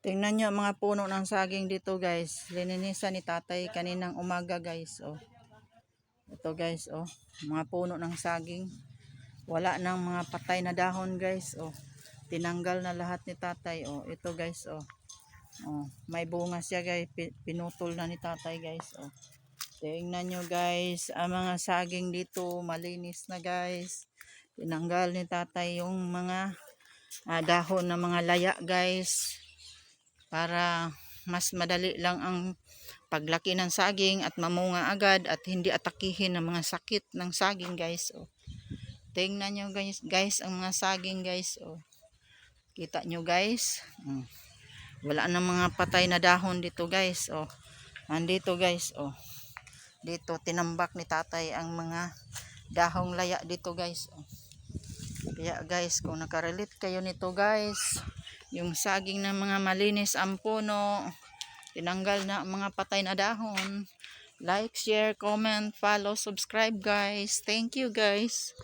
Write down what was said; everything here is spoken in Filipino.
Tingnan nyo mga puno ng saging dito guys. Lininisan ni tatay kaninang umaga guys. Oh. Ito guys. Oh. Mga puno ng saging. Wala nang mga patay na dahon guys. Oh. Tinanggal na lahat ni tatay. Oh. Ito guys. Oh. Oh. May bunga siya guys. Pinutol na ni tatay guys. Oh. Tingnan nyo guys. Ang mga saging dito malinis na guys. Tinanggal ni tatay yung mga dahon ng mga laya guys. Para mas madali lang ang paglaki ng saging at mamunga agad at hindi atakihin ng mga sakit ng saging guys. Oh. Tingnan nyo guys ang mga saging guys. Oh. Kita nyo guys. Wala nang mga patay na dahon dito guys. Oh. Nandito guys. Oh. Dito tinambak ni tatay ang mga dahong laya dito guys. Oh. Kaya guys kung nakarelate kayo nito guys, yung saging ng mga malinis ang puno, tinanggal na mga patay na dahon, like, share, comment, follow, subscribe guys. Thank you guys.